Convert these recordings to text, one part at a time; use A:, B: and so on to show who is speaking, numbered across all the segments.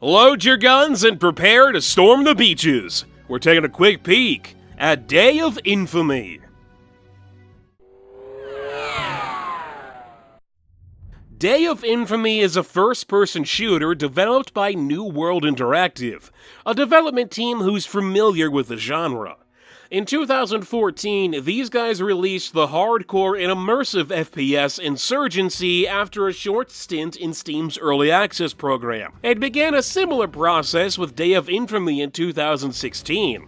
A: Load your guns and prepare to storm the beaches. We're taking a quick peek at Day of Infamy. Day of Infamy is a first-person shooter developed by New World Interactive, a development team who's familiar with the genre. In 2014, these guys released the hardcore and immersive FPS Insurgency after a short stint in Steam's Early Access program, and began a similar process with Day of Infamy in 2016.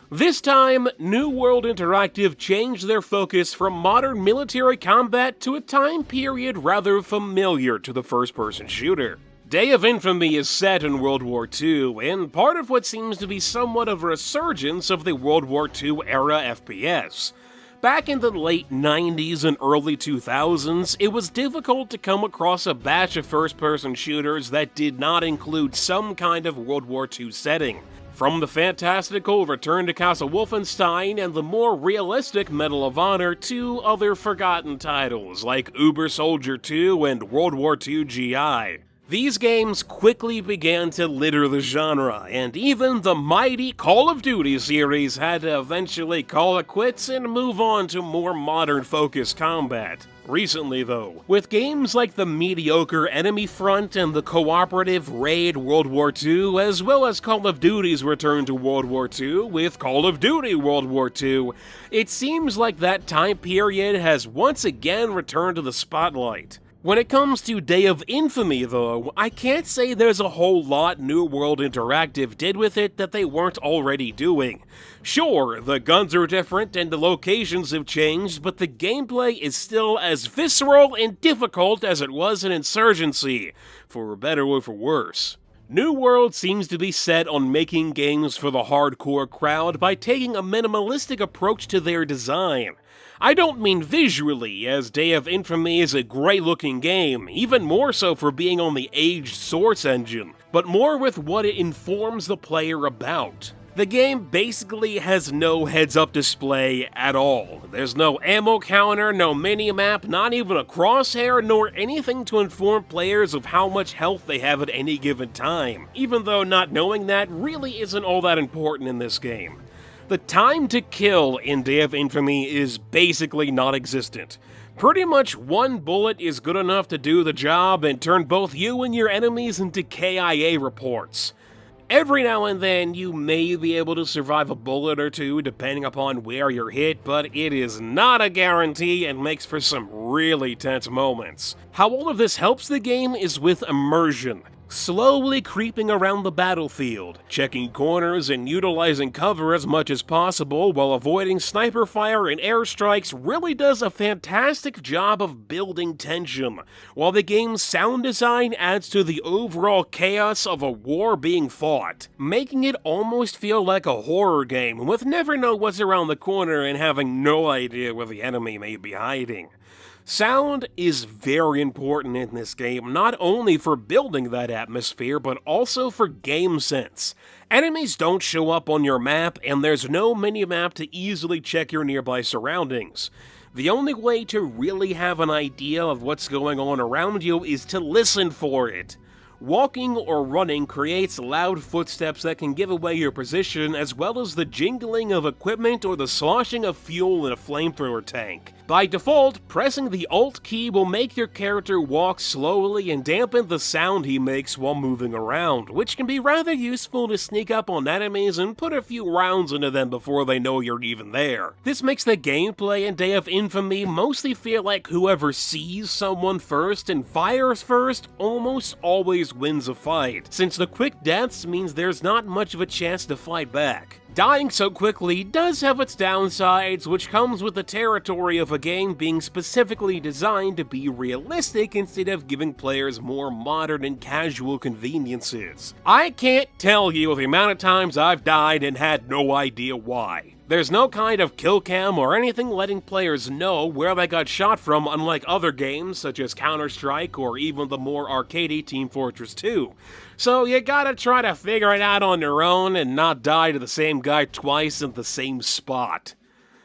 A: This time, New World Interactive changed their focus from modern military combat to a time period rather familiar to the first-person shooter. Day of Infamy is set in World War II, and part of what seems to be somewhat of a resurgence of the World War II era FPS. Back in the late 90s and early 2000s, it was difficult to come across a batch of first-person shooters that did not include some kind of World War II setting. From the fantastical Return to Castle Wolfenstein and the more realistic Medal of Honor to other forgotten titles like Uber Soldier 2 and World War II GI. These games quickly began to litter the genre, and even the mighty Call of Duty series had to eventually call it quits and move on to more modern-focused combat. Recently though, with games like the mediocre Enemy Front and the cooperative Raid World War II, as well as Call of Duty's return to World War II with Call of Duty World War II, it seems like that time period has once again returned to the spotlight. When it comes to Day of Infamy, though, I can't say there's a whole lot New World Interactive did with it that they weren't already doing. Sure, the guns are different and the locations have changed, but the gameplay is still as visceral and difficult as it was in Insurgency, for better or for worse. New World seems to be set on making games for the hardcore crowd by taking a minimalistic approach to their design. I don't mean visually, as Day of Infamy is a great-looking game, even more so for being on the aged Source engine, but more with what it informs the player about. The game basically has no heads-up display at all. There's no ammo counter, no mini-map, not even a crosshair, nor anything to inform players of how much health they have at any given time, even though not knowing that really isn't all that important in this game. The time to kill in Day of Infamy is basically non-existent. Pretty much one bullet is good enough to do the job and turn both you and your enemies into KIA reports. Every now and then you may be able to survive a bullet or two depending upon where you're hit, but it is not a guarantee and makes for some really tense moments. How all of this helps the game is with immersion. Slowly creeping around the battlefield, checking corners and utilizing cover as much as possible while avoiding sniper fire and airstrikes really does a fantastic job of building tension, while the game's sound design adds to the overall chaos of a war being fought, making it almost feel like a horror game with never know what's around the corner and having no idea where the enemy may be hiding. Sound is very important in this game, not only for building that atmosphere, but also for game sense. Enemies don't show up on your map, and there's no mini-map to easily check your nearby surroundings. The only way to really have an idea of what's going on around you is to listen for it. Walking or running creates loud footsteps that can give away your position, as well as the jingling of equipment or the sloshing of fuel in a flamethrower tank. By default, pressing the Alt key will make your character walk slowly and dampen the sound he makes while moving around, which can be rather useful to sneak up on enemies and put a few rounds into them before they know you're even there. This makes the gameplay in Day of Infamy mostly feel like whoever sees someone first and fires first almost always wins a fight, since the quick deaths means there's not much of a chance to fight back. Dying so quickly does have its downsides, which comes with the territory of a game being specifically designed to be realistic instead of giving players more modern and casual conveniences. I can't tell you the amount of times I've died and had no idea why. There's no kind of kill cam or anything letting players know where they got shot from, unlike other games such as Counter-Strike or even the more arcadey Team Fortress 2. So you gotta try to figure it out on your own and not die to the same guy twice in the same spot.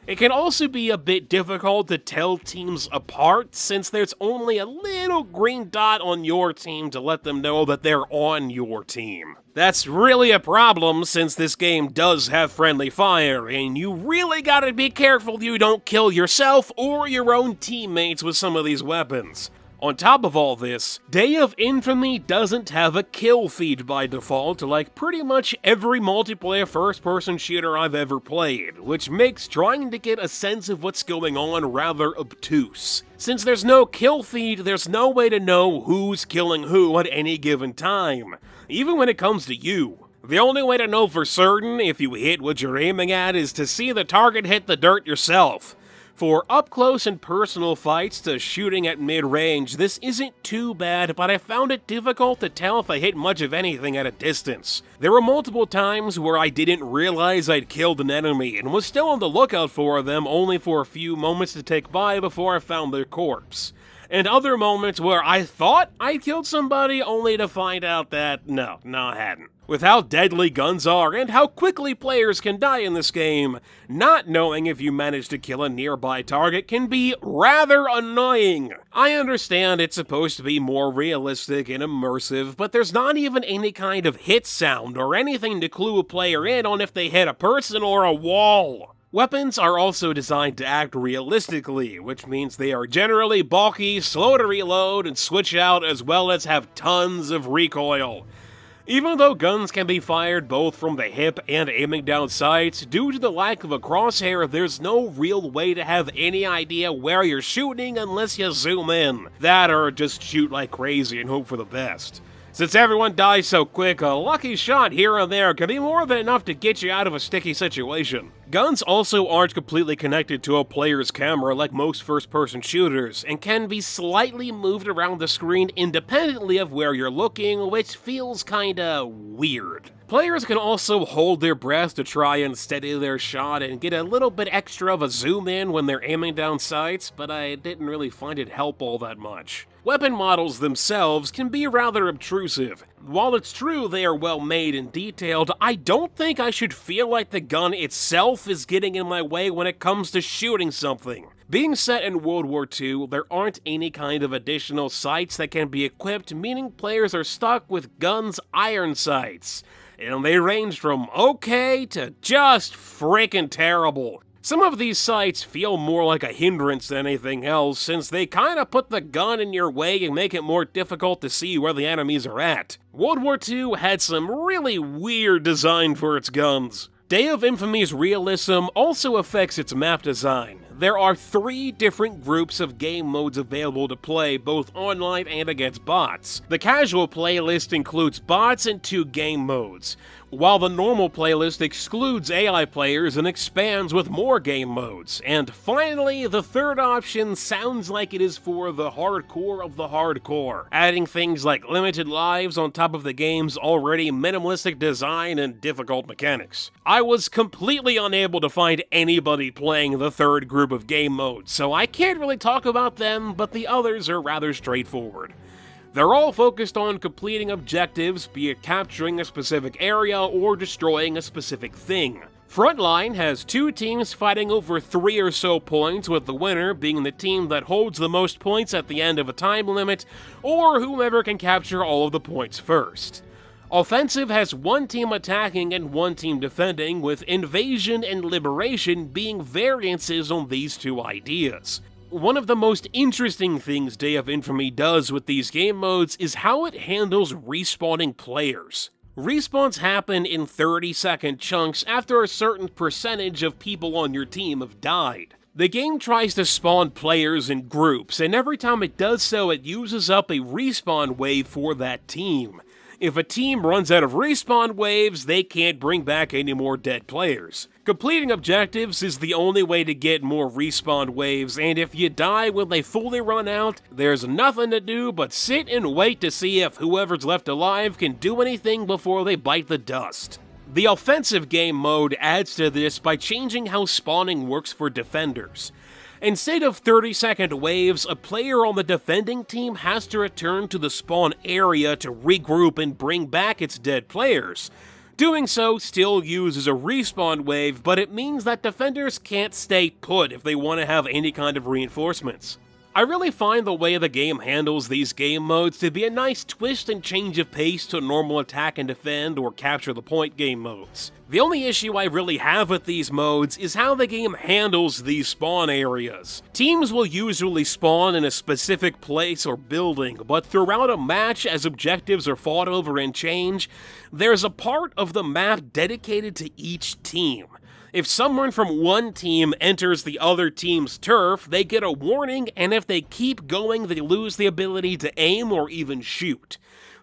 A: It can also be a bit difficult to tell teams apart since there's only a little green dot on your team to let them know that they're on your team. That's really a problem since this game does have friendly fire, and you really gotta be careful you don't kill yourself or your own teammates with some of these weapons. On top of all this, Day of Infamy doesn't have a kill feed by default like pretty much every multiplayer first-person shooter I've ever played, which makes trying to get a sense of what's going on rather obtuse. Since there's no kill feed, there's no way to know who's killing who at any given time, even when it comes to you. The only way to know for certain if you hit what you're aiming at is to see the target hit the dirt yourself. For up-close and personal fights to shooting at mid-range, this isn't too bad, but I found it difficult to tell if I hit much of anything at a distance. There were multiple times where I didn't realize I'd killed an enemy and was still on the lookout for them only for a few moments to tick by before I found their corpse. And other moments where I thought I'd killed somebody only to find out that no, I hadn't. With how deadly guns are and how quickly players can die in this game, not knowing if you manage to kill a nearby target can be rather annoying. I understand it's supposed to be more realistic and immersive, but there's not even any kind of hit sound or anything to clue a player in on if they hit a person or a wall. Weapons are also designed to act realistically, which means they are generally bulky, slow to reload, and switch out as well as have tons of recoil. Even though guns can be fired both from the hip and aiming down sights, due to the lack of a crosshair, there's no real way to have any idea where you're shooting unless you zoom in. That or just shoot like crazy and hope for the best. Since everyone dies so quick, a lucky shot here and there can be more than enough to get you out of a sticky situation. Guns also aren't completely connected to a player's camera like most first-person shooters, and can be slightly moved around the screen independently of where you're looking, which feels kinda weird. Players can also hold their breath to try and steady their shot and get a little bit extra of a zoom in when they're aiming down sights, but I didn't really find it help all that much. Weapon models themselves can be rather obtrusive. While it's true they are well made and detailed, I don't think I should feel like the gun itself is getting in my way when it comes to shooting something. Being set in World War II, there aren't any kind of additional sights that can be equipped, meaning players are stuck with guns' iron sights. And they range from okay to just frickin' terrible. Some of these sights feel more like a hindrance than anything else, since they kinda put the gun in your way and make it more difficult to see where the enemies are at. World War II had some really weird design for its guns. Day of Infamy's realism also affects its map design. There are 3 different groups of game modes available to play, both online and against bots. The casual playlist includes bots and 2 game modes, while the normal playlist excludes AI players and expands with more game modes. And finally, the third option sounds like it is for the hardcore of the hardcore, adding things like limited lives on top of the game's already minimalistic design and difficult mechanics. I was completely unable to find anybody playing the third group of game modes, so I can't really talk about them, but the others are rather straightforward. They're all focused on completing objectives, be it capturing a specific area or destroying a specific thing. Frontline has 2 teams fighting over 3 or so points, with the winner being the team that holds the most points at the end of a time limit, or whomever can capture all of the points first. Offensive has 1 team attacking and 1 team defending, with invasion and liberation being variances on these 2 ideas. One of the most interesting things Day of Infamy does with these game modes is how it handles respawning players. Respawns happen in 30-second chunks after a certain percentage of people on your team have died. The game tries to spawn players in groups, and every time it does so, it uses up a respawn wave for that team. If a team runs out of respawn waves, they can't bring back any more dead players. Completing objectives is the only way to get more respawn waves, and if you die when they fully run out, there's nothing to do but sit and wait to see if whoever's left alive can do anything before they bite the dust. The offensive game mode adds to this by changing how spawning works for defenders. Instead of 30-second waves, a player on the defending team has to return to the spawn area to regroup and bring back its dead players. Doing so still uses a respawn wave, but it means that defenders can't stay put if they want to have any kind of reinforcements. I really find the way the game handles these game modes to be a nice twist and change of pace to normal attack and defend or capture the point game modes. The only issue I really have with these modes is how the game handles these spawn areas. Teams will usually spawn in a specific place or building, but throughout a match as objectives are fought over and change, there's a part of the map dedicated to each team. If someone from one team enters the other team's turf, they get a warning, and if they keep going, they lose the ability to aim or even shoot.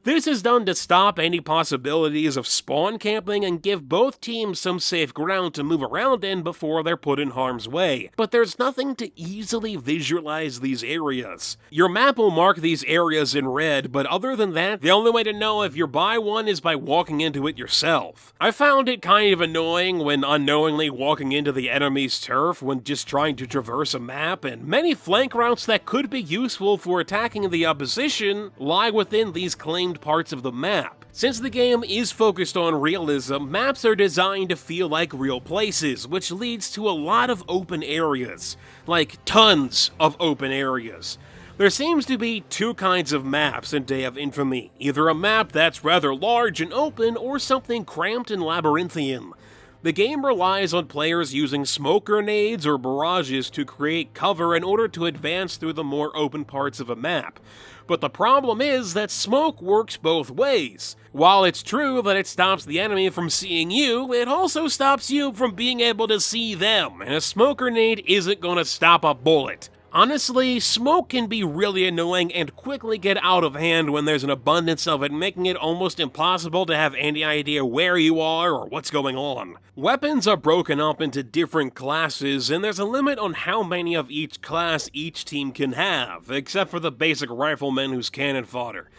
A: This is done to stop any possibilities of spawn camping and give both teams some safe ground to move around in before they're put in harm's way, but there's nothing to easily visualize these areas. Your map will mark these areas in red, but other than that, the only way to know if you're by one is by walking into it yourself. I found it kind of annoying when unknowingly walking into the enemy's turf when just trying to traverse a map, and many flank routes that could be useful for attacking the opposition lie within these claimed parts of the map. Since the game is focused on realism, maps are designed to feel like real places, which leads to a lot of open areas. Like, tons of open areas. There seems to be two kinds of maps in Day of Infamy, either a map that's rather large and open, or something cramped and labyrinthian. The game relies on players using smoke grenades or barrages to create cover in order to advance through the more open parts of a map. But the problem is that smoke works both ways. While it's true that it stops the enemy from seeing you, it also stops you from being able to see them, and a smoke grenade isn't going to stop a bullet. Honestly, smoke can be really annoying and quickly get out of hand when there's an abundance of it, making it almost impossible to have any idea where you are or what's going on. Weapons are broken up into different classes, and there's a limit on how many of each class each team can have, except for the basic rifleman who's cannon fodder.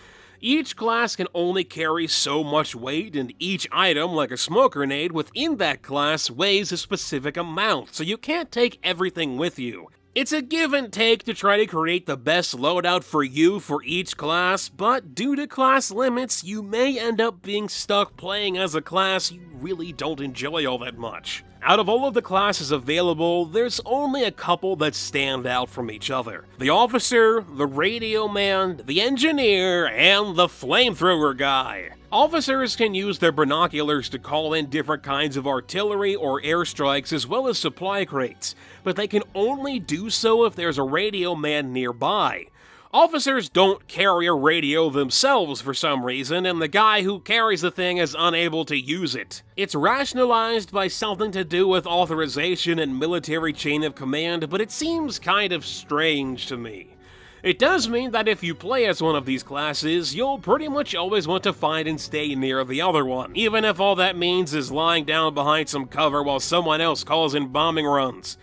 A: Each class can only carry so much weight, and each item, like a smoke grenade within that class, weighs a specific amount, so you can't take everything with you. It's a give and take to try to create the best loadout for you for each class, but due to class limits, you may end up being stuck playing as a class you really don't enjoy all that much. Out of all of the classes available, there's only a couple that stand out from each other. The officer, the radio man, the engineer, and the flamethrower guy. Officers can use their binoculars to call in different kinds of artillery or airstrikes as well as supply crates, but they can only do so if there's a radio man nearby. Officers don't carry a radio themselves for some reason, and the guy who carries the thing is unable to use it. It's rationalized by something to do with authorization and military chain of command, but it seems kind of strange to me. It does mean that if you play as one of these classes, you'll pretty much always want to find and stay near the other one, even if all that means is lying down behind some cover while someone else calls in bombing runs.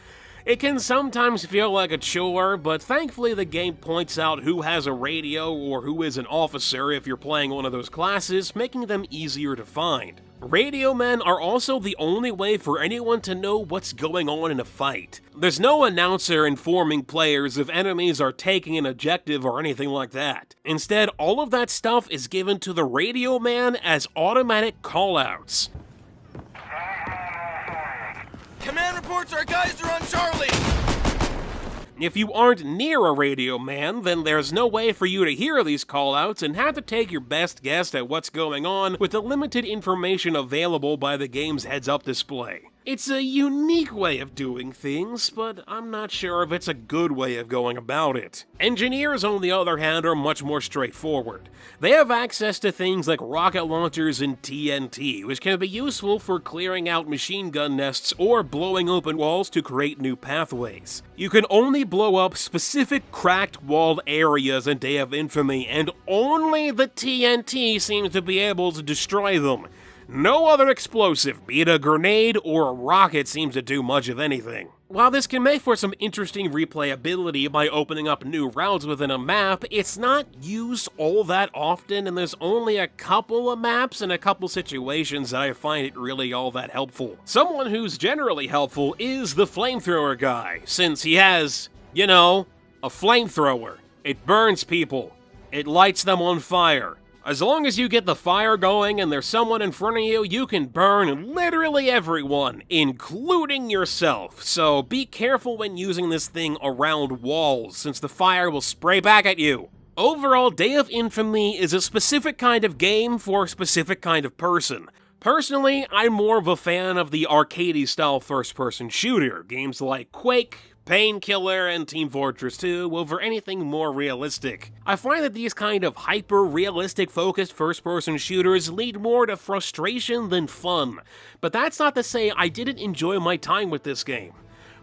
A: It can sometimes feel like a chore, but thankfully the game points out who has a radio or who is an officer if you're playing one of those classes, making them easier to find. Radio men are also the only way for anyone to know what's going on in a fight. There's no announcer informing players if enemies are taking an objective or anything like that. Instead, all of that stuff is given to the radio man as automatic callouts.
B: Command reports our guys are on Charlie!
A: If you aren't near a radio man, then there's no way for you to hear these callouts and have to take your best guess at what's going on with the limited information available by the game's heads-up display. It's a unique way of doing things, but I'm not sure if it's a good way of going about it. Engineers, on the other hand, are much more straightforward. They have access to things like rocket launchers and TNT, which can be useful for clearing out machine gun nests or blowing open walls to create new pathways. You can only blow up specific cracked walled areas in Day of Infamy, and only the TNT seems to be able to destroy them. No other explosive, be it a grenade or a rocket, seems to do much of anything. While this can make for some interesting replayability by opening up new routes within a map, it's not used all that often, and there's only a couple of maps and a couple situations that I find it really all that helpful. Someone who's generally helpful is the flamethrower guy, since he has, you know, a flamethrower. It burns people. It lights them on fire. As long as you get the fire going and there's someone in front of you, you can burn literally everyone, including yourself. So be careful when using this thing around walls, since the fire will spray back at you. Overall, Day of Infamy is a specific kind of game for a specific kind of person. Personally, I'm more of a fan of the arcade-style first-person shooter, games like Quake, Painkiller, and Team Fortress 2 over anything more realistic. I find that these kind of hyper-realistic focused first-person shooters lead more to frustration than fun, but that's not to say I didn't enjoy my time with this game.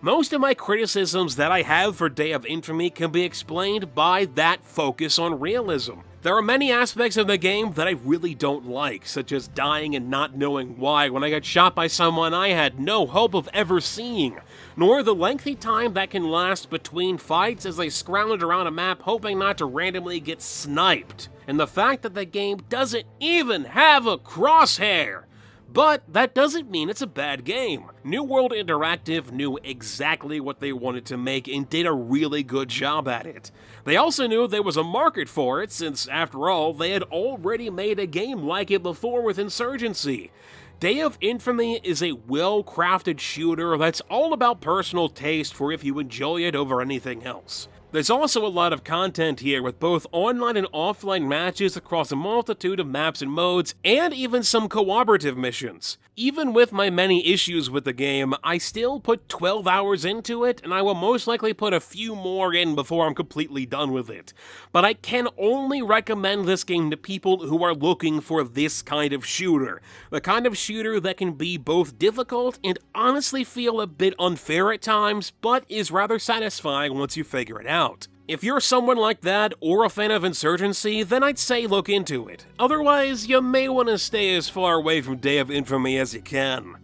A: Most of my criticisms that I have for Day of Infamy can be explained by that focus on realism. There are many aspects of the game that I really don't like, such as dying and not knowing why when I got shot by someone I had no hope of ever seeing, nor the lengthy time that can last between fights as I scrounged around a map hoping not to randomly get sniped, and the fact that the game doesn't even have a crosshair. But that doesn't mean it's a bad game. New World Interactive knew exactly what they wanted to make and did a really good job at it. They also knew there was a market for it, since after all, they had already made a game like it before with Insurgency. Day of Infamy is a well-crafted shooter that's all about personal taste for if you enjoy it over anything else. There's also a lot of content here with both online and offline matches across a multitude of maps and modes, and even some cooperative missions. Even with my many issues with the game, I still put 12 hours into it, and I will most likely put a few more in before I'm completely done with it. But I can only recommend this game to people who are looking for this kind of shooter. The kind of shooter that can be both difficult and honestly feel a bit unfair at times, but is rather satisfying once you figure it out. If you're someone like that, or a fan of Insurgency, then I'd say look into it. Otherwise, you may want to stay as far away from Day of Infamy as you can.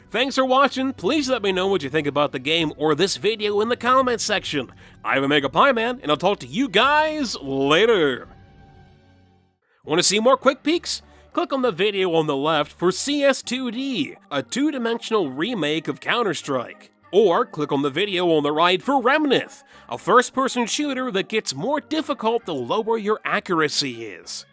A: Thanks for watching. Please let me know what you think about the game or this video in the comments section. I'm MegapieMan, and I'll talk to you guys later. Want to see more quick peeks? Click on the video on the left for CS2D, a two-dimensional remake of Counter-Strike. Or click on the video on the right for Remnant, a first-person shooter that gets more difficult the lower your accuracy is.